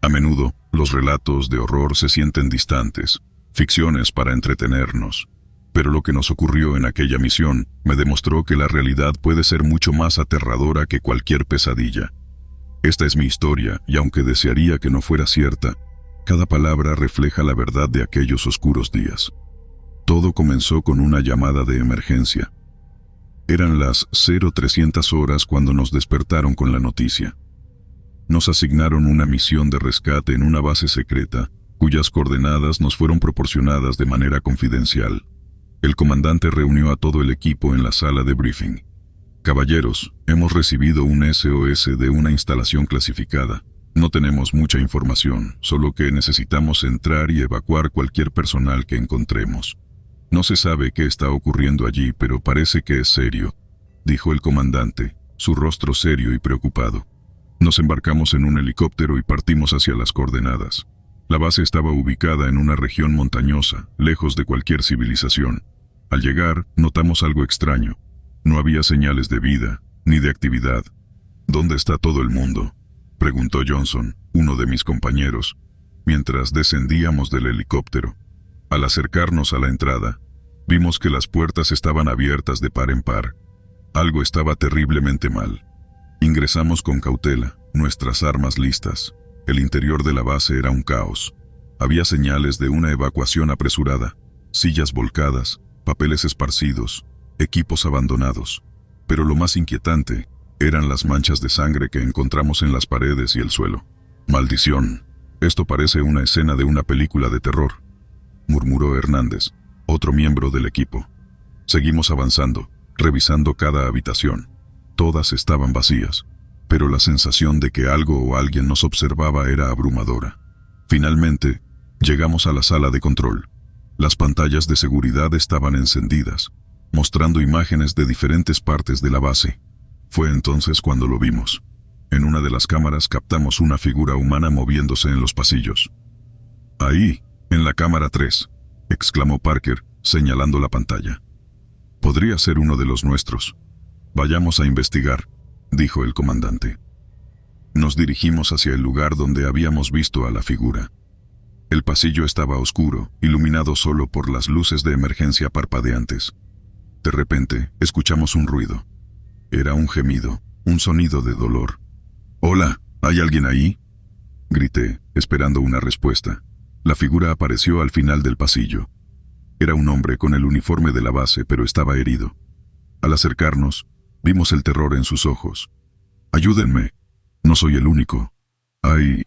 A menudo, los relatos de horror se sienten distantes, ficciones para entretenernos. Pero lo que nos ocurrió en aquella misión me demostró que la realidad puede ser mucho más aterradora que cualquier pesadilla. Esta es mi historia, y aunque desearía que no fuera cierta, cada palabra refleja la verdad de aquellos oscuros días. Todo comenzó con una llamada de emergencia. Eran las 0300 horas cuando nos despertaron con la noticia. Nos asignaron una misión de rescate en una base secreta, cuyas coordenadas nos fueron proporcionadas de manera confidencial. El comandante reunió a todo el equipo en la sala de briefing. Caballeros, hemos recibido un SOS de una instalación clasificada. No tenemos mucha información, solo que necesitamos entrar y evacuar cualquier personal que encontremos. No se sabe qué está ocurriendo allí, pero parece que es serio, dijo el comandante, su rostro serio y preocupado. Nos embarcamos en un helicóptero y partimos hacia las coordenadas. La base estaba ubicada en una región montañosa, lejos de cualquier civilización. Al llegar, notamos algo extraño. No había señales de vida, ni de actividad. ¿Dónde está todo el mundo?, preguntó Johnson, uno de mis compañeros, mientras descendíamos del helicóptero. Al acercarnos a la entrada, vimos que las puertas estaban abiertas de par en par. Algo estaba terriblemente mal. Ingresamos con cautela, nuestras armas listas. El interior de la base era un caos. Había señales de una evacuación apresurada, sillas volcadas, papeles esparcidos, equipos abandonados. Pero lo más inquietante eran las manchas de sangre que encontramos en las paredes y el suelo. «Maldición, esto parece una escena de una película de terror», murmuró Hernández, otro miembro del equipo. Seguimos avanzando, revisando cada habitación. Todas estaban vacías, pero la sensación de que algo o alguien nos observaba era abrumadora. Finalmente, llegamos a la sala de control. Las pantallas de seguridad estaban encendidas, mostrando imágenes de diferentes partes de la base. Fue entonces cuando lo vimos. En una de las cámaras captamos una figura humana moviéndose en los pasillos. «Ahí, en la cámara 3», exclamó Parker, señalando la pantalla. «Podría ser uno de los nuestros. Vayamos a investigar», dijo el comandante. Nos dirigimos hacia el lugar donde habíamos visto a la figura. El pasillo estaba oscuro, iluminado solo por las luces de emergencia parpadeantes. De repente, escuchamos un ruido. Era un gemido, un sonido de dolor. «Hola, ¿hay alguien ahí?», grité, esperando una respuesta. La figura apareció al final del pasillo. Era un hombre con el uniforme de la base, pero estaba herido. Al acercarnos, vimos el terror en sus ojos. «Ayúdenme, no soy el único. Hay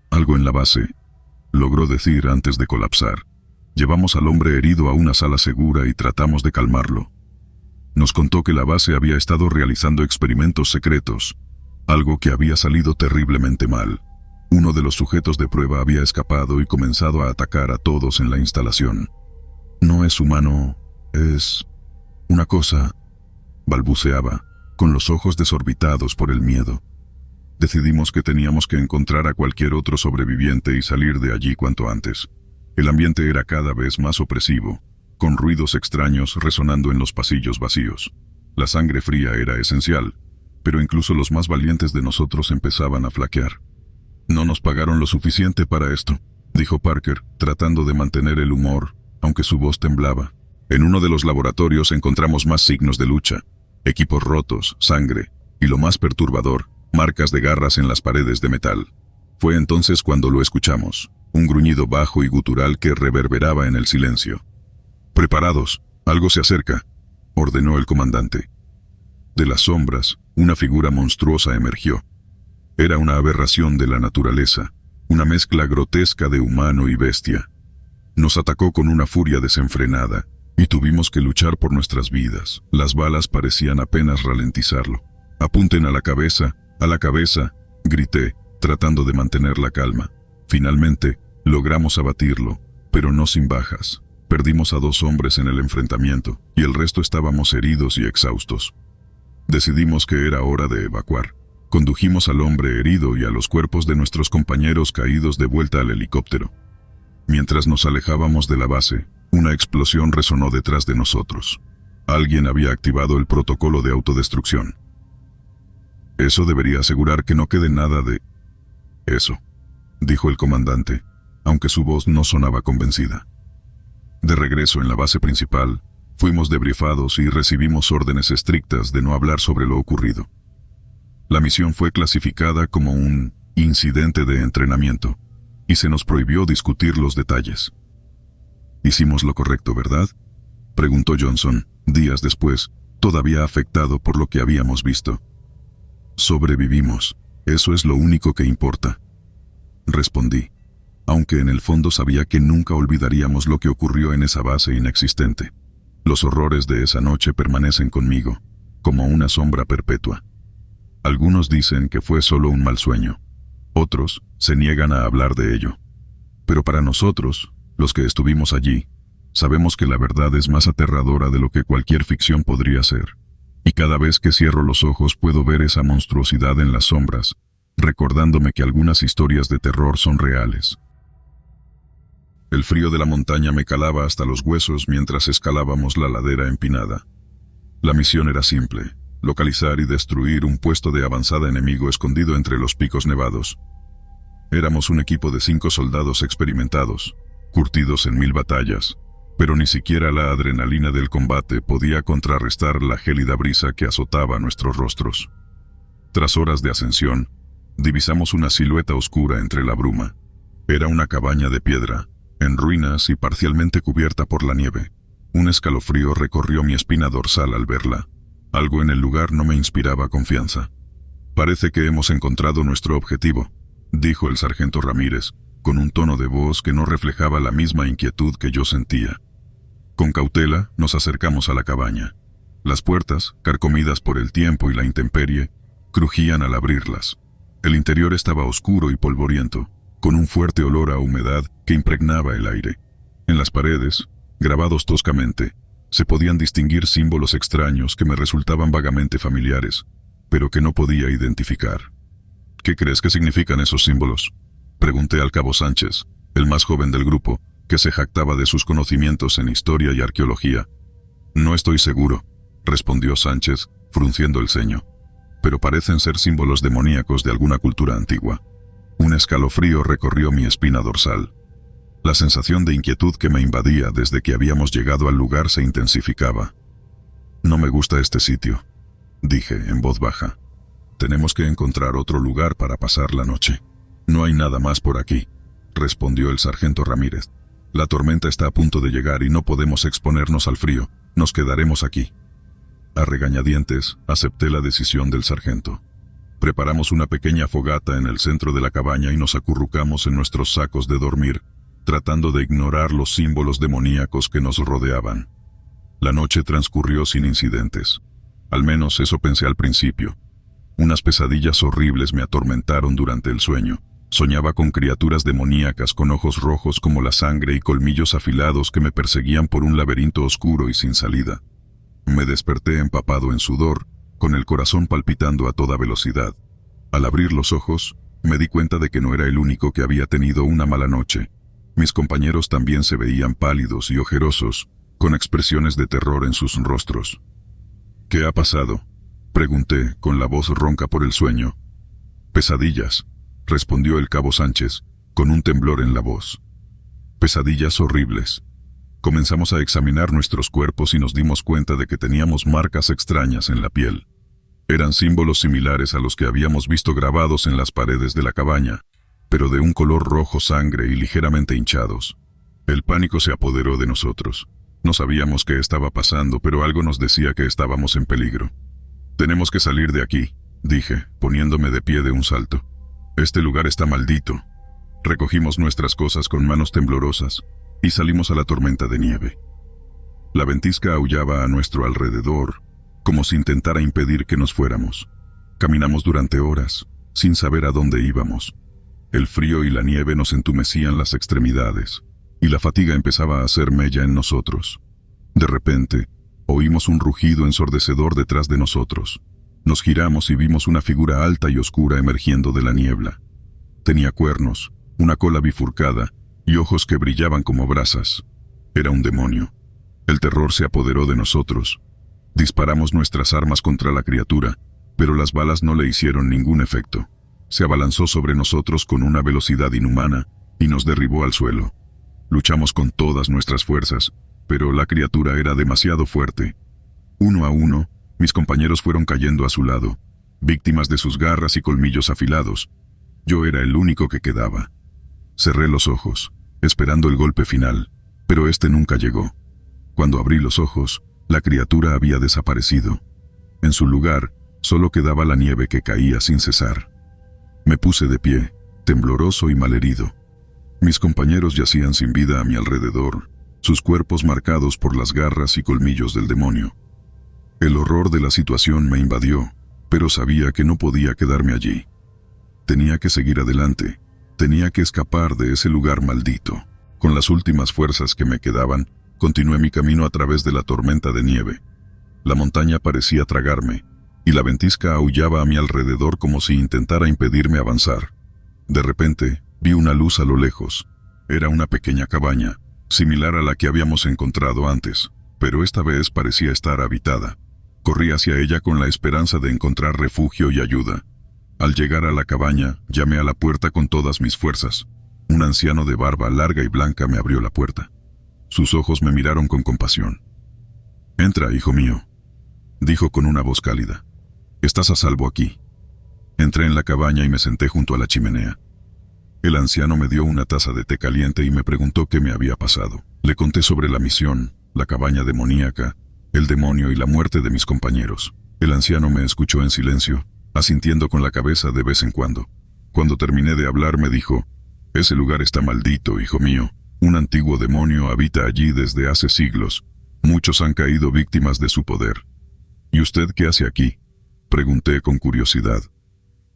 algo en la base», logró decir antes de colapsar. Llevamos al hombre herido a una sala segura y tratamos de calmarlo. Nos contó que la base había estado realizando experimentos secretos, algo que había salido terriblemente mal. Uno de los sujetos de prueba había escapado y comenzado a atacar a todos en la instalación. «No es humano, es una cosa», balbuceaba, con los ojos desorbitados por el miedo. Decidimos que teníamos que encontrar a cualquier otro sobreviviente y salir de allí cuanto antes. El ambiente era cada vez más opresivo, con ruidos extraños resonando en los pasillos vacíos. La sangre fría era esencial, pero incluso los más valientes de nosotros empezaban a flaquear. «No nos pagaron lo suficiente para esto», dijo Parker, tratando de mantener el humor, aunque su voz temblaba. «En uno de los laboratorios encontramos más signos de lucha, equipos rotos, sangre, y lo más perturbador, marcas de garras en las paredes de metal». Fue entonces cuando lo escuchamos, un gruñido bajo y gutural que reverberaba en el silencio. «Preparados, algo se acerca», ordenó el comandante. De las sombras, una figura monstruosa emergió. Era una aberración de la naturaleza, una mezcla grotesca de humano y bestia. Nos atacó con una furia desenfrenada, y tuvimos que luchar por nuestras vidas. Las balas parecían apenas ralentizarlo. «Apunten a la cabeza», grité, tratando de mantener la calma. Finalmente, logramos abatirlo, pero no sin bajas. Perdimos a 2 hombres en el enfrentamiento, y el resto estábamos heridos y exhaustos. Decidimos que era hora de evacuar. Condujimos al hombre herido y a los cuerpos de nuestros compañeros caídos de vuelta al helicóptero. Mientras nos alejábamos de la base, una explosión resonó detrás de nosotros. Alguien había activado el protocolo de autodestrucción. «Eso debería asegurar que no quede nada de...» «Eso», dijo el comandante, aunque su voz no sonaba convencida. De regreso en la base principal, fuimos debriefados y recibimos órdenes estrictas de no hablar sobre lo ocurrido. La misión fue clasificada como un incidente de entrenamiento y se nos prohibió discutir los detalles. «Hicimos lo correcto, ¿verdad?», preguntó Johnson, días después, todavía afectado por lo que habíamos visto. «Sobrevivimos, eso es lo único que importa», respondí, aunque en el fondo sabía que nunca olvidaríamos lo que ocurrió en esa base inexistente. Los horrores de esa noche permanecen conmigo, como una sombra perpetua. Algunos dicen que fue solo un mal sueño, otros se niegan a hablar de ello. Pero para nosotros, los que estuvimos allí, sabemos que la verdad es más aterradora de lo que cualquier ficción podría ser. Y cada vez que cierro los ojos puedo ver esa monstruosidad en las sombras, recordándome que algunas historias de terror son reales. El frío de la montaña me calaba hasta los huesos mientras escalábamos la ladera empinada. La misión era simple: localizar y destruir un puesto de avanzada enemigo escondido entre los picos nevados. Éramos un equipo de 5 soldados experimentados, curtidos en 1000 batallas, pero ni siquiera la adrenalina del combate podía contrarrestar la gélida brisa que azotaba nuestros rostros. Tras horas de ascensión, divisamos una silueta oscura entre la bruma. Era una cabaña de piedra, en ruinas y parcialmente cubierta por la nieve. Un escalofrío recorrió mi espina dorsal al verla. Algo en el lugar no me inspiraba confianza. «Parece que hemos encontrado nuestro objetivo», dijo el sargento Ramírez, con un tono de voz que no reflejaba la misma inquietud que yo sentía. Con cautela nos acercamos a la cabaña. Las puertas, carcomidas por el tiempo y la intemperie, crujían al abrirlas. El interior estaba oscuro y polvoriento, con un fuerte olor a humedad que impregnaba el aire. En las paredes, grabados toscamente, se podían distinguir símbolos extraños que me resultaban vagamente familiares, pero que no podía identificar. «¿Qué crees que significan esos símbolos?», pregunté al cabo Sánchez, el más joven del grupo, que se jactaba de sus conocimientos en historia y arqueología. «No estoy seguro», respondió Sánchez, frunciendo el ceño, «pero parecen ser símbolos demoníacos de alguna cultura antigua». Un escalofrío recorrió mi espina dorsal. La sensación de inquietud que me invadía desde que habíamos llegado al lugar se intensificaba. «No me gusta este sitio», dije en voz baja. «Tenemos que encontrar otro lugar para pasar la noche». «No hay nada más por aquí», respondió el sargento Ramírez. «La tormenta está a punto de llegar y no podemos exponernos al frío. Nos quedaremos aquí». A regañadientes, acepté la decisión del sargento. Preparamos una pequeña fogata en el centro de la cabaña y nos acurrucamos en nuestros sacos de dormir, tratando de ignorar los símbolos demoníacos que nos rodeaban. La noche transcurrió sin incidentes. Al menos eso pensé al principio. Unas pesadillas horribles me atormentaron durante el sueño. Soñaba con criaturas demoníacas con ojos rojos como la sangre y colmillos afilados que me perseguían por un laberinto oscuro y sin salida. Me desperté empapado en sudor, con el corazón palpitando a toda velocidad. Al abrir los ojos, me di cuenta de que no era el único que había tenido una mala noche. Mis compañeros también se veían pálidos y ojerosos, con expresiones de terror en sus rostros. «¿Qué ha pasado?», pregunté, con la voz ronca por el sueño. «Pesadillas», respondió el cabo Sánchez, con un temblor en la voz. «Pesadillas horribles». Comenzamos a examinar nuestros cuerpos y nos dimos cuenta de que teníamos marcas extrañas en la piel. Eran símbolos similares a los que habíamos visto grabados en las paredes de la cabaña, pero de un color rojo sangre y ligeramente hinchados. El pánico se apoderó de nosotros. No sabíamos qué estaba pasando, pero algo nos decía que estábamos en peligro. «Tenemos que salir de aquí», dije, poniéndome de pie de un salto. «Este lugar está maldito». Recogimos nuestras cosas con manos temblorosas y salimos a la tormenta de nieve. La ventisca aullaba a nuestro alrededor, como si intentara impedir que nos fuéramos. Caminamos durante horas, sin saber a dónde íbamos. El frío y la nieve nos entumecían las extremidades, y la fatiga empezaba a hacer mella en nosotros. De repente, oímos un rugido ensordecedor detrás de nosotros. Nos giramos y vimos una figura alta y oscura emergiendo de la niebla. Tenía cuernos, una cola bifurcada y ojos que brillaban como brasas. Era un demonio. El terror se apoderó de nosotros. Disparamos nuestras armas contra la criatura, pero las balas no le hicieron ningún efecto. se abalanzó sobre nosotros con una velocidad inhumana y nos derribó al suelo. Luchamos con todas nuestras fuerzas, pero la criatura era demasiado fuerte. Uno a uno, mis compañeros fueron cayendo a su lado, víctimas de sus garras y colmillos afilados. Yo era el único que quedaba. Cerré los ojos, esperando el golpe final, pero este nunca llegó. Cuando abrí los ojos, la criatura había desaparecido. En su lugar, solo quedaba la nieve que caía sin cesar. Me puse de pie, tembloroso y malherido. Mis compañeros yacían sin vida a mi alrededor, sus cuerpos marcados por las garras y colmillos del demonio. El horror de la situación me invadió, pero sabía que no podía quedarme allí. Tenía que seguir adelante, tenía que escapar de ese lugar maldito. Con las últimas fuerzas que me quedaban, continué mi camino a través de la tormenta de nieve. La montaña parecía tragarme, y la ventisca aullaba a mi alrededor como si intentara impedirme avanzar. De repente, vi una luz a lo lejos. Era una pequeña cabaña, similar a la que habíamos encontrado antes, pero esta vez parecía estar habitada. Corrí hacia ella con la esperanza de encontrar refugio y ayuda. Al llegar a la cabaña, llamé a la puerta con todas mis fuerzas. Un anciano de barba larga y blanca me abrió la puerta. Sus ojos me miraron con compasión. «Entra, hijo mío», dijo con una voz cálida. «Estás a salvo aquí». Entré en la cabaña y me senté junto a la chimenea. El anciano me dio una taza de té caliente y me preguntó qué me había pasado. Le conté sobre la misión, la cabaña demoníaca, el demonio y la muerte de mis compañeros. El anciano me escuchó en silencio, asintiendo con la cabeza de vez en cuando. Cuando terminé de hablar me dijo: «Ese lugar está maldito, hijo mío. Un antiguo demonio habita allí desde hace siglos. Muchos han caído víctimas de su poder». «¿Y usted qué hace aquí?», pregunté con curiosidad.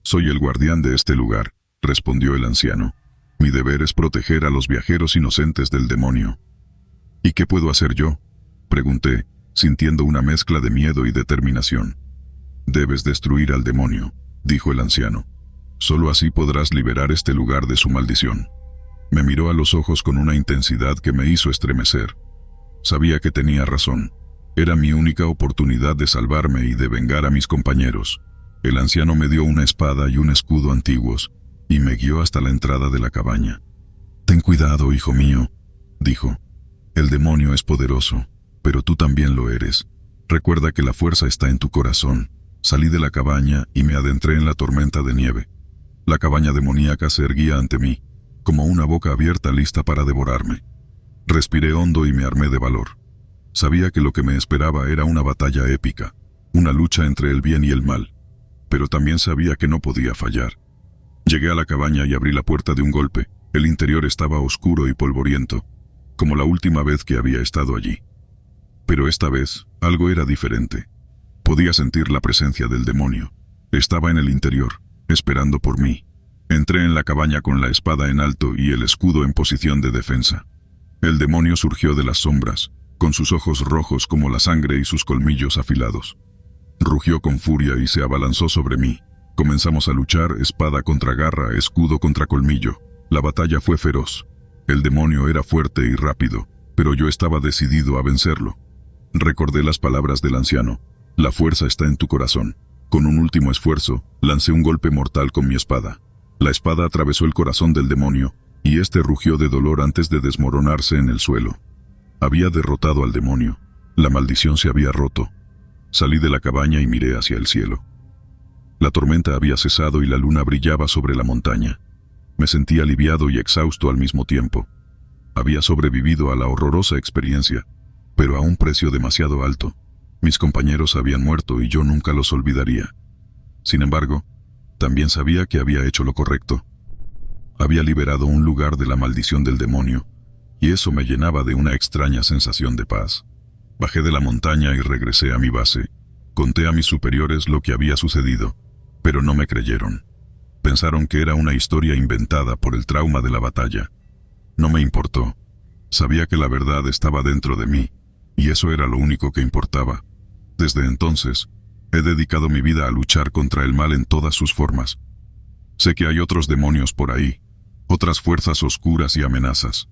«Soy el guardián de este lugar», respondió el anciano. «Mi deber es proteger a los viajeros inocentes del demonio». «¿Y qué puedo hacer yo?», pregunté, sintiendo una mezcla de miedo y determinación. «Debes destruir al demonio», dijo el anciano. «Solo así podrás liberar este lugar de su maldición». Me miró a los ojos con una intensidad que me hizo estremecer. Sabía que tenía razón. Era mi única oportunidad de salvarme y de vengar a mis compañeros. El anciano me dio una espada y un escudo antiguos, y me guió hasta la entrada de la cabaña. «Ten cuidado, hijo mío», dijo. «El demonio es poderoso, pero tú también lo eres. Recuerda que la fuerza está en tu corazón». Salí de la cabaña y me adentré en la tormenta de nieve. La cabaña demoníaca se erguía ante mí, como una boca abierta lista para devorarme. Respiré hondo y me armé de valor. Sabía que lo que me esperaba era una batalla épica, una lucha entre el bien y el mal, pero también sabía que no podía fallar. Llegué a la cabaña y abrí la puerta de un golpe. El interior estaba oscuro y polvoriento, como la última vez que había estado allí. Pero esta vez, algo era diferente. Podía sentir la presencia del demonio. Estaba en el interior, esperando por mí. Entré en la cabaña con la espada en alto y el escudo en posición de defensa. El demonio surgió de las sombras, con sus ojos rojos como la sangre y sus colmillos afilados. Rugió con furia y se abalanzó sobre mí. Comenzamos a luchar espada contra garra, escudo contra colmillo. La batalla fue feroz. El demonio era fuerte y rápido, pero yo estaba decidido a vencerlo. Recordé las palabras del anciano: «La fuerza está en tu corazón». Con un último esfuerzo, lancé un golpe mortal con mi espada. La espada atravesó el corazón del demonio, y este rugió de dolor antes de desmoronarse en el suelo. Había derrotado al demonio. La maldición se había roto. Salí de la cabaña y miré hacia el cielo. La tormenta había cesado y la luna brillaba sobre la montaña. Me sentí aliviado y exhausto al mismo tiempo. Había sobrevivido a la horrorosa experiencia, pero a un precio demasiado alto. Mis compañeros habían muerto y yo nunca los olvidaría. Sin embargo, también sabía que había hecho lo correcto. Había liberado un lugar de la maldición del demonio, y eso me llenaba de una extraña sensación de paz. Bajé de la montaña y regresé a mi base. Conté a mis superiores lo que había sucedido, pero no me creyeron. Pensaron que era una historia inventada por el trauma de la batalla. No me importó. Sabía que la verdad estaba dentro de mí, y eso era lo único que importaba. Desde entonces, he dedicado mi vida a luchar contra el mal en todas sus formas. Sé que hay otros demonios por ahí, otras fuerzas oscuras y amenazas.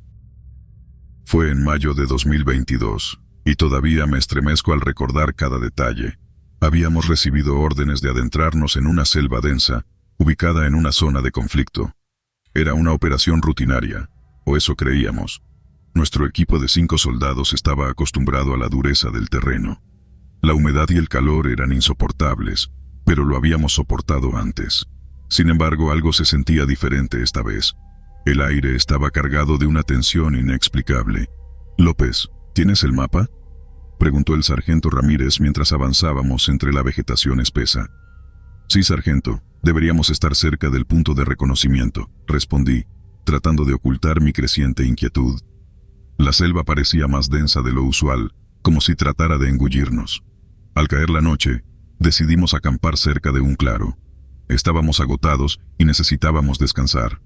Fue en mayo de 2022, y todavía me estremezco al recordar cada detalle. Habíamos recibido órdenes de adentrarnos en una selva densa, ubicada en una zona de conflicto. Era una operación rutinaria, o eso creíamos. Nuestro equipo de 5 soldados estaba acostumbrado a la dureza del terreno. La humedad y el calor eran insoportables, pero lo habíamos soportado antes. Sin embargo, algo se sentía diferente esta vez. El aire estaba cargado de una tensión inexplicable. «López, ¿tienes el mapa?», preguntó el sargento Ramírez mientras avanzábamos entre la vegetación espesa. «Sí, sargento, deberíamos estar cerca del punto de reconocimiento», respondí, tratando de ocultar mi creciente inquietud. La selva parecía más densa de lo usual, como si tratara de engullirnos. Al caer la noche, decidimos acampar cerca de un claro. Estábamos agotados y necesitábamos descansar.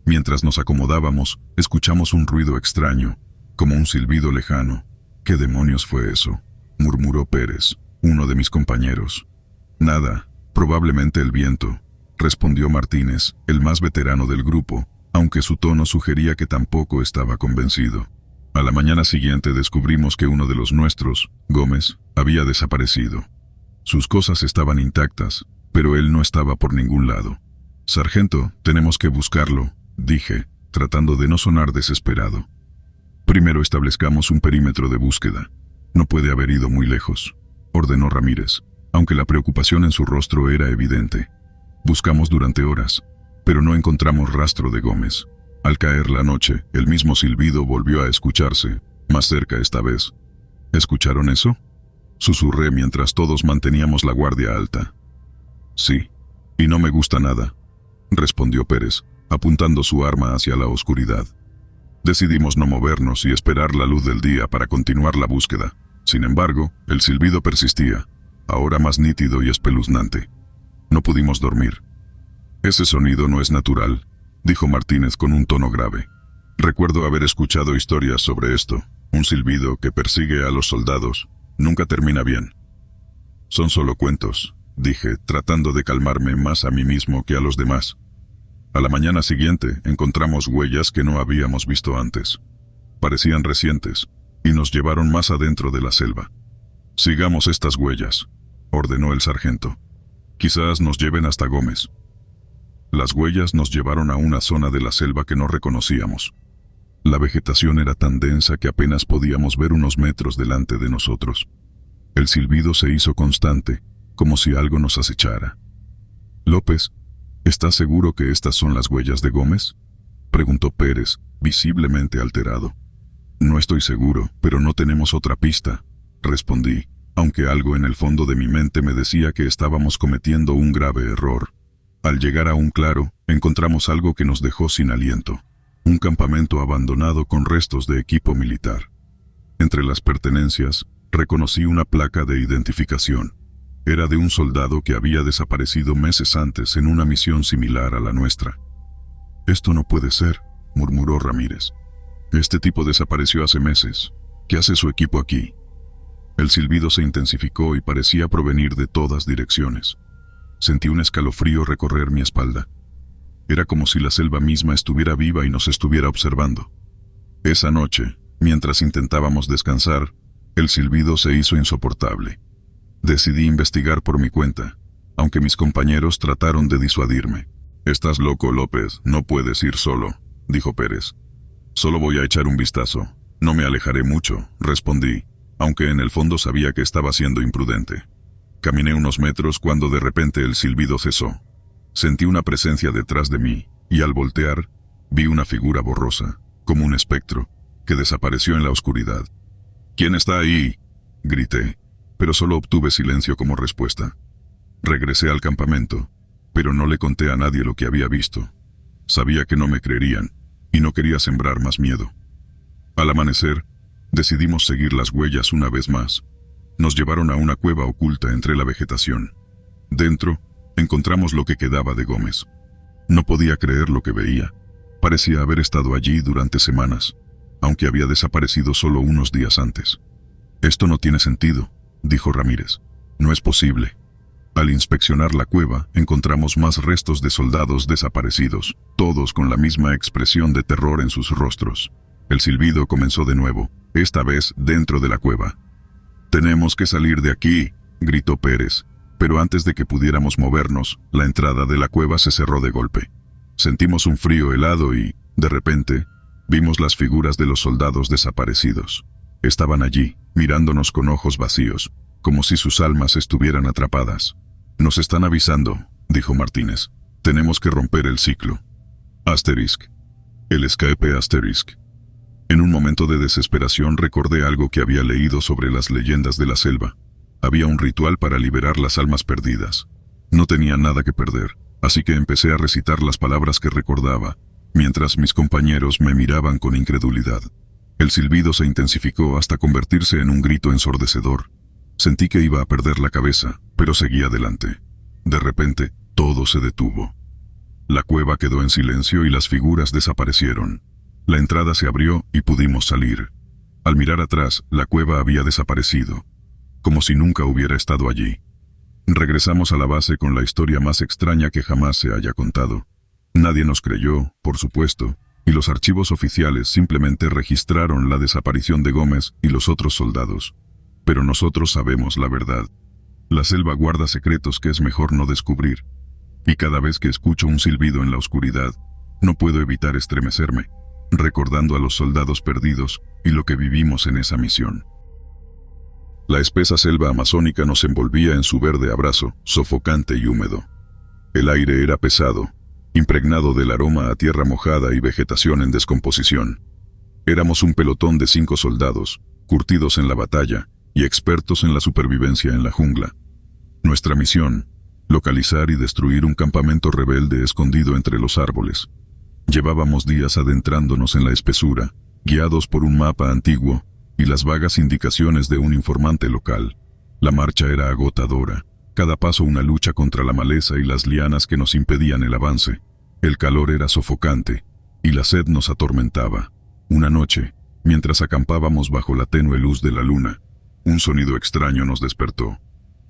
Mientras nos acomodábamos, escuchamos un ruido extraño, como un silbido lejano. «¿Qué demonios fue eso?», murmuró Pérez, uno de mis compañeros. «Nada, probablemente el viento», respondió Martínez, el más veterano del grupo, aunque su tono sugería que tampoco estaba convencido. A la mañana siguiente descubrimos que uno de los nuestros, Gómez, había desaparecido. Sus cosas estaban intactas, pero él no estaba por ningún lado. «Sargento, tenemos que buscarlo», dije, tratando de no sonar desesperado. «Primero establezcamos un perímetro de búsqueda. No puede haber ido muy lejos», ordenó Ramírez, aunque la preocupación en su rostro era evidente. Buscamos durante horas, pero no encontramos rastro de Gómez. Al caer la noche, el mismo silbido volvió a escucharse, más cerca esta vez. «¿Escucharon eso?», susurré mientras todos manteníamos la guardia alta. «Sí, y no me gusta nada», respondió Pérez, apuntando su arma hacia la oscuridad. Decidimos no movernos y esperar la luz del día para continuar la búsqueda. Sin embargo, el silbido persistía, ahora más nítido y espeluznante. No pudimos dormir. «Ese sonido no es natural», dijo Martínez con un tono grave. «Recuerdo haber escuchado historias sobre esto. Un silbido que persigue a los soldados nunca termina bien». «Son solo cuentos», dije, tratando de calmarme más a mí mismo que a los demás. A la mañana siguiente encontramos huellas que no habíamos visto antes. Parecían recientes y nos llevaron más adentro de la selva. «Sigamos estas huellas», ordenó el sargento. «Quizás nos lleven hasta Gómez». Las huellas nos llevaron a una zona de la selva que no reconocíamos. La vegetación era tan densa que apenas podíamos ver unos metros delante de nosotros. El silbido se hizo constante, como si algo nos acechara. «López, ¿estás seguro que estas son las huellas de Gómez?», preguntó Pérez, visiblemente alterado. «No estoy seguro, pero no tenemos otra pista», respondí, aunque algo en el fondo de mi mente me decía que estábamos cometiendo un grave error. Al llegar a un claro, encontramos algo que nos dejó sin aliento. Un campamento abandonado con restos de equipo militar. Entre las pertenencias, reconocí una placa de identificación. Era de un soldado que había desaparecido meses antes en una misión similar a la nuestra. «Esto no puede ser», murmuró Ramírez. «Este tipo desapareció hace meses. ¿Qué hace su equipo aquí?». El silbido se intensificó y parecía provenir de todas direcciones. Sentí un escalofrío recorrer mi espalda. Era como si la selva misma estuviera viva y nos estuviera observando. Esa noche, mientras intentábamos descansar, el silbido se hizo insoportable. Decidí investigar por mi cuenta, aunque mis compañeros trataron de disuadirme. «Estás loco, López, no puedes ir solo», dijo Pérez. «Solo voy a echar un vistazo. No me alejaré mucho», respondí, aunque en el fondo sabía que estaba siendo imprudente. Caminé unos metros cuando de repente el silbido cesó. Sentí una presencia detrás de mí, y al voltear, vi una figura borrosa, como un espectro, que desapareció en la oscuridad. «¿Quién está ahí?», grité, pero solo obtuve silencio como respuesta. Regresé al campamento, pero no le conté a nadie lo que había visto. Sabía que no me creerían, y no quería sembrar más miedo. Al amanecer, decidimos seguir las huellas una vez más. Nos llevaron a una cueva oculta entre la vegetación. Dentro, encontramos lo que quedaba de Gómez. No podía creer lo que veía. Parecía haber estado allí durante semanas, aunque había desaparecido solo unos días antes. «Esto no tiene sentido», dijo Ramírez. «No es posible». Al inspeccionar la cueva, encontramos más restos de soldados desaparecidos, todos con la misma expresión de terror en sus rostros. El silbido comenzó de nuevo, esta vez dentro de la cueva. «Tenemos que salir de aquí», gritó Pérez, Pero antes de que pudiéramos movernos, la entrada de la cueva se cerró de golpe. Sentimos un frío helado y, de repente, vimos las figuras de los soldados desaparecidos. Estaban allí, mirándonos con ojos vacíos, como si sus almas estuvieran atrapadas. «Nos están avisando», dijo Martínez. «Tenemos que romper el ciclo». Asterisk. El escape Asterisk. En un momento de desesperación recordé algo que había leído sobre las leyendas de la selva. Había un ritual para liberar las almas perdidas. No tenía nada que perder, así que empecé a recitar las palabras que recordaba, mientras mis compañeros me miraban con incredulidad. El silbido se intensificó hasta convertirse en un grito ensordecedor. Sentí que iba a perder la cabeza, pero seguí adelante. De repente, todo se detuvo. La cueva quedó en silencio y las figuras desaparecieron. La entrada se abrió y pudimos salir. Al mirar atrás, la cueva había desaparecido, como si nunca hubiera estado allí. Regresamos a la base con la historia más extraña que jamás se haya contado. Nadie nos creyó, por supuesto, y los archivos oficiales simplemente registraron la desaparición de Gómez y los otros soldados. Pero nosotros sabemos la verdad. La selva guarda secretos que es mejor no descubrir. Y cada vez que escucho un silbido en la oscuridad, no puedo evitar estremecerme, recordando a los soldados perdidos y lo que vivimos en esa misión. La espesa selva amazónica nos envolvía en su verde abrazo, sofocante y húmedo. El aire era pesado, impregnado del aroma a tierra mojada y vegetación en descomposición. Éramos un pelotón de 5 soldados, curtidos en la batalla y expertos en la supervivencia en la jungla. Nuestra misión: localizar y destruir un campamento rebelde escondido entre los árboles. Llevábamos días adentrándonos en la espesura, guiados por un mapa antiguo y las vagas indicaciones de un informante local. La marcha era agotadora, cada paso una lucha contra la maleza y las lianas que nos impedían el avance. El calor era sofocante y la sed nos atormentaba. Una noche, mientras acampábamos bajo la tenue luz de la luna, un sonido extraño nos despertó.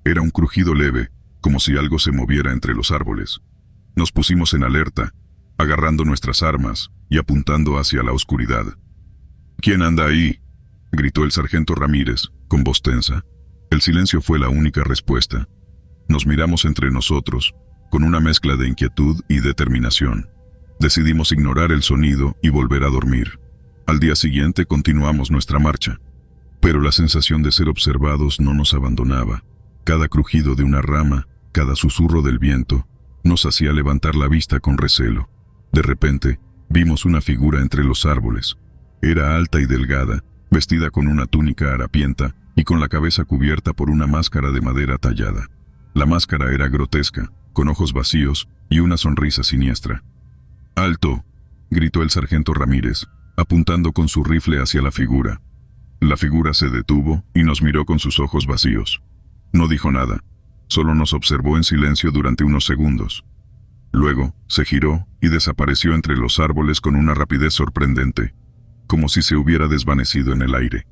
Era un crujido leve, como si algo se moviera entre los árboles. Nos pusimos en alerta, agarrando nuestras armas y apuntando hacia la oscuridad. «¿Quién anda ahí?», gritó el sargento Ramírez, con voz tensa. El silencio fue la única respuesta. Nos miramos entre nosotros, con una mezcla de inquietud y determinación. Decidimos ignorar el sonido y volver a dormir. Al día siguiente continuamos nuestra marcha. Pero la sensación de ser observados no nos abandonaba. Cada crujido de una rama, cada susurro del viento, nos hacía levantar la vista con recelo. De repente, vimos una figura entre los árboles. Era alta y delgada, vestida con una túnica harapienta y con la cabeza cubierta por una máscara de madera tallada. La máscara era grotesca, con ojos vacíos y una sonrisa siniestra. «¡Alto!», gritó el sargento Ramírez, apuntando con su rifle hacia la figura. La figura se detuvo y nos miró con sus ojos vacíos. No dijo nada, solo nos observó en silencio durante unos segundos. Luego, se giró y desapareció entre los árboles con una rapidez sorprendente, como si se hubiera desvanecido en el aire.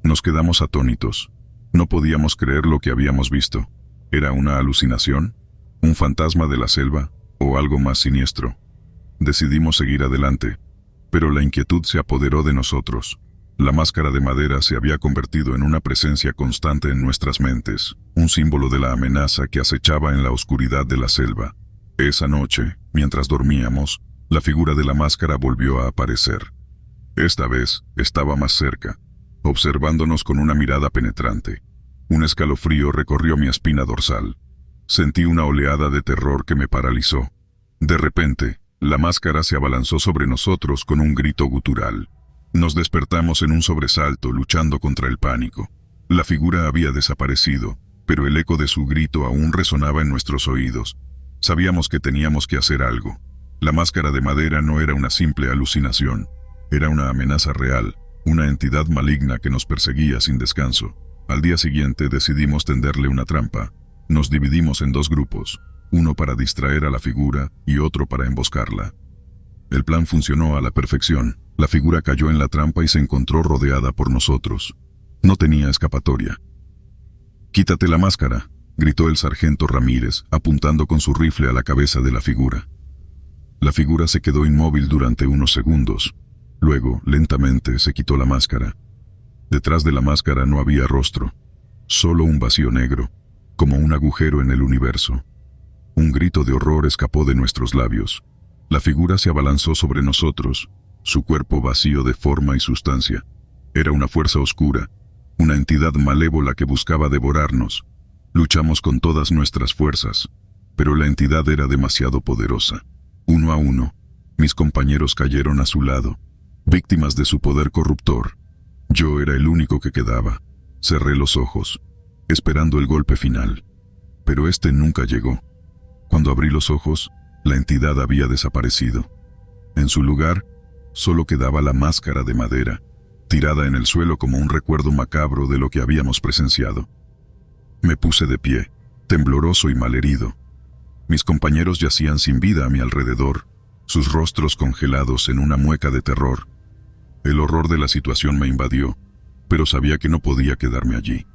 Nos quedamos atónitos. No podíamos creer lo que habíamos visto. ¿Era una alucinación? ¿Un fantasma de la selva? ¿O algo más siniestro? Decidimos seguir adelante, pero la inquietud se apoderó de nosotros. La máscara de madera se había convertido en una presencia constante en nuestras mentes, un símbolo de la amenaza que acechaba en la oscuridad de la selva. Esa noche, mientras dormíamos, la figura de la máscara volvió a aparecer. Esta vez estaba más cerca, observándonos con una mirada penetrante. Un escalofrío recorrió mi espina dorsal. Sentí una oleada de terror que me paralizó. De repente, la máscara se abalanzó sobre nosotros con un grito gutural. Nos despertamos en un sobresalto, luchando contra el pánico. La figura había desaparecido, pero el eco de su grito aún resonaba en nuestros oídos. Sabíamos que teníamos que hacer algo. La máscara de madera no era una simple alucinación. Era una amenaza real, una entidad maligna que nos perseguía sin descanso. Al día siguiente decidimos tenderle una trampa. Nos dividimos en 2 grupos, uno para distraer a la figura y otro para emboscarla. El plan funcionó a la perfección. La figura cayó en la trampa y se encontró rodeada por nosotros. No tenía escapatoria. «¡Quítate la máscara!», gritó el sargento Ramírez, apuntando con su rifle a la cabeza de la figura. La figura se quedó inmóvil durante unos segundos. Luego, lentamente, se quitó la máscara. Detrás de la máscara no había rostro, solo un vacío negro, como un agujero en el universo. Un grito de horror escapó de nuestros labios. La figura se abalanzó sobre nosotros, su cuerpo vacío de forma y sustancia. Era una fuerza oscura, una entidad malévola que buscaba devorarnos. Luchamos con todas nuestras fuerzas, pero la entidad era demasiado poderosa. Uno a uno, mis compañeros cayeron a su lado, víctimas de su poder corruptor. Yo era el único que quedaba. Cerré los ojos, esperando el golpe final. Pero este nunca llegó. Cuando abrí los ojos, la entidad había desaparecido. En su lugar, solo quedaba la máscara de madera, tirada en el suelo como un recuerdo macabro de lo que habíamos presenciado. Me puse de pie, tembloroso y malherido. Mis compañeros yacían sin vida a mi alrededor, sus rostros congelados en una mueca de terror. El horror de la situación me invadió, pero sabía que no podía quedarme allí.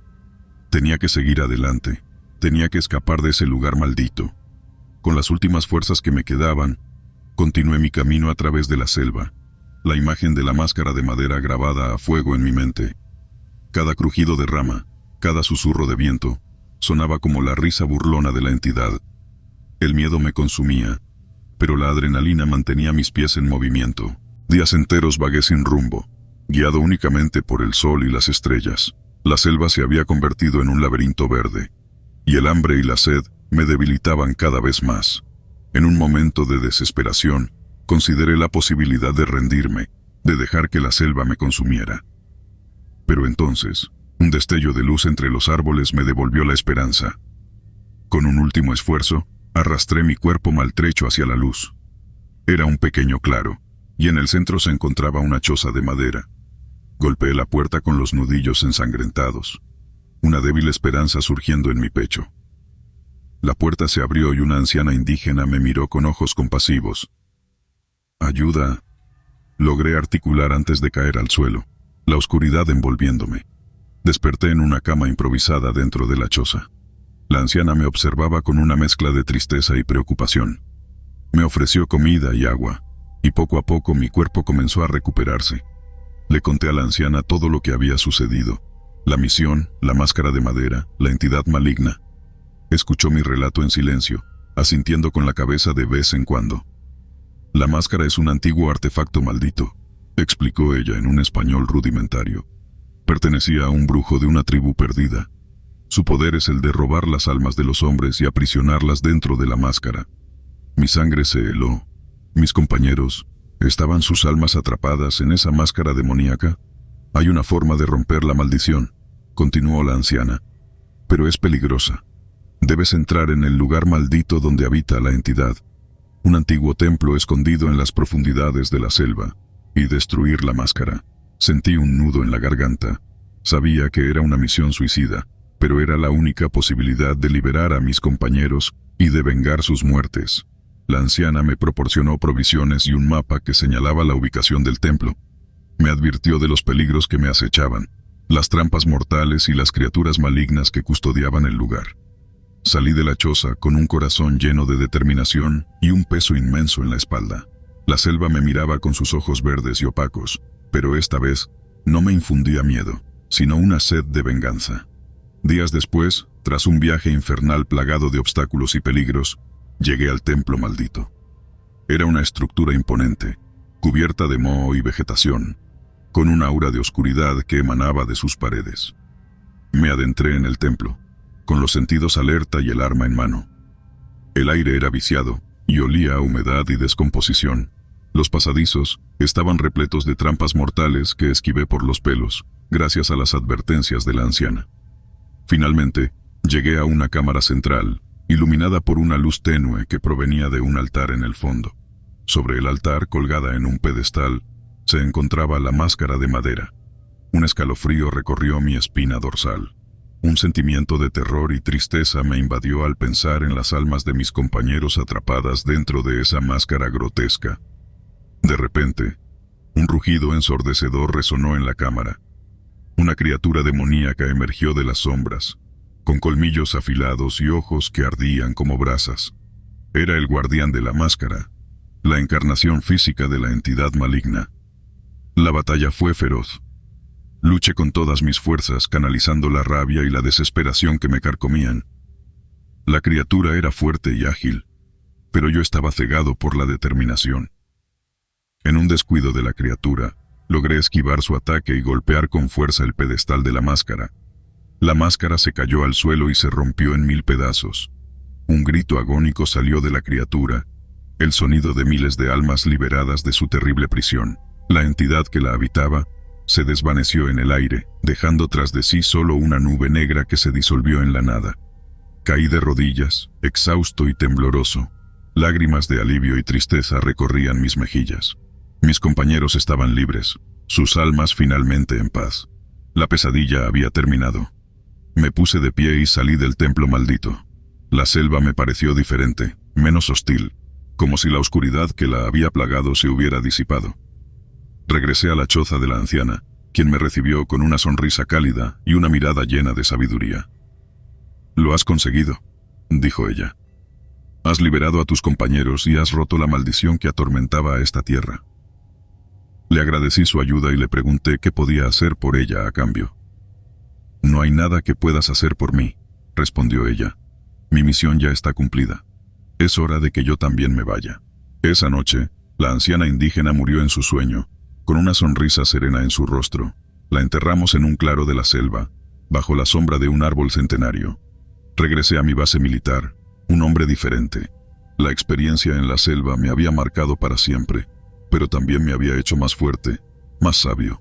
Tenía que seguir adelante, tenía que escapar de ese lugar maldito. Con las últimas fuerzas que me quedaban, continué mi camino a través de la selva, la imagen de la máscara de madera grabada a fuego en mi mente. Cada crujido de rama, cada susurro de viento, sonaba como la risa burlona de la entidad. El miedo me consumía, pero la adrenalina mantenía mis pies en movimiento. Días enteros vagué sin rumbo, guiado únicamente por el sol y las estrellas. La selva se había convertido en un laberinto verde, y el hambre y la sed me debilitaban cada vez más. En un momento de desesperación, consideré la posibilidad de rendirme, de dejar que la selva me consumiera. Pero entonces, un destello de luz entre los árboles me devolvió la esperanza. Con un último esfuerzo, arrastré mi cuerpo maltrecho hacia la luz. Era un pequeño claro, y en el centro se encontraba una choza de madera. Golpeé la puerta con los nudillos ensangrentados, una débil esperanza surgiendo en mi pecho. La puerta se abrió y una anciana indígena me miró con ojos compasivos. «Ayuda», logré articular antes de caer al suelo, la oscuridad envolviéndome. Desperté en una cama improvisada dentro de la choza. La anciana me observaba con una mezcla de tristeza y preocupación. Me ofreció comida y agua, y poco a poco mi cuerpo comenzó a recuperarse. Le conté a la anciana todo lo que había sucedido: la misión, la máscara de madera, la entidad maligna. Escuchó mi relato en silencio, asintiendo con la cabeza de vez en cuando. «La máscara es un antiguo artefacto maldito», explicó ella en un español rudimentario. «Pertenecía a un brujo de una tribu perdida. Su poder es el de robar las almas de los hombres y aprisionarlas dentro de la máscara. Mi sangre se heló. Mis compañeros, ¿estaban sus almas atrapadas en esa máscara demoníaca? Hay una forma de romper la maldición», continuó la anciana, «pero es peligrosa. Debes entrar en el lugar maldito donde habita la entidad, un antiguo templo escondido en las profundidades de la selva, y destruir la máscara». Sentí un nudo en la garganta. Sabía que era una misión suicida, pero era la única posibilidad de liberar a mis compañeros y de vengar sus muertes. La anciana me proporcionó provisiones y un mapa que señalaba la ubicación del templo. Me advirtió de los peligros que me acechaban, las trampas mortales y las criaturas malignas que custodiaban el lugar. Salí de la choza con un corazón lleno de determinación y un peso inmenso en la espalda. La selva me miraba con sus ojos verdes y opacos, pero esta vez no me infundía miedo, sino una sed de venganza. Días después, tras un viaje infernal plagado de obstáculos y peligros, llegué al templo maldito. Era una estructura imponente, cubierta de moho y vegetación, con un aura de oscuridad que emanaba de sus paredes. Me adentré en el templo, con los sentidos alerta y el arma en mano. El aire era viciado y olía a humedad y descomposición. Los pasadizos estaban repletos de trampas mortales que esquivé por los pelos, gracias a las advertencias de la anciana. Finalmente, llegué a una cámara central, iluminada por una luz tenue que provenía de un altar en el fondo. Sobre el altar, colgada en un pedestal, se encontraba la máscara de madera. Un escalofrío recorrió mi espina dorsal. Un sentimiento de terror y tristeza me invadió al pensar en las almas de mis compañeros atrapadas dentro de esa máscara grotesca. De repente, un rugido ensordecedor resonó en la cámara. Una criatura demoníaca emergió de las sombras, con colmillos afilados y ojos que ardían como brasas. Era el guardián de la máscara, la encarnación física de la entidad maligna. La batalla fue feroz. Luché con todas mis fuerzas, canalizando la rabia y la desesperación que me carcomían. La criatura era fuerte y ágil, pero yo estaba cegado por la determinación. En un descuido de la criatura, logré esquivar su ataque y golpear con fuerza el pedestal de la máscara. La máscara se cayó al suelo y se rompió en 1000 pedazos. Un grito agónico salió de la criatura, el sonido de miles de almas liberadas de su terrible prisión. La entidad que la habitaba se desvaneció en el aire, dejando tras de sí solo una nube negra que se disolvió en la nada. Caí de rodillas, exhausto y tembloroso. Lágrimas de alivio y tristeza recorrían mis mejillas. Mis compañeros estaban libres, sus almas finalmente en paz. La pesadilla había terminado. Me puse de pie y salí del templo maldito. La selva me pareció diferente, menos hostil, como si la oscuridad que la había plagado se hubiera disipado. Regresé a la choza de la anciana, quien me recibió con una sonrisa cálida y una mirada llena de sabiduría. «Lo has conseguido», dijo ella. «Has liberado a tus compañeros y has roto la maldición que atormentaba a esta tierra». Le agradecí su ayuda y le pregunté qué podía hacer por ella a cambio. «No hay nada que puedas hacer por mí», respondió ella. «Mi misión ya está cumplida. Es hora de que yo también me vaya». Esa noche, la anciana indígena murió en su sueño, con una sonrisa serena en su rostro. La enterramos en un claro de la selva, bajo la sombra de un árbol centenario. Regresé a mi base militar, un hombre diferente. La experiencia en la selva me había marcado para siempre, pero también me había hecho más fuerte, más sabio.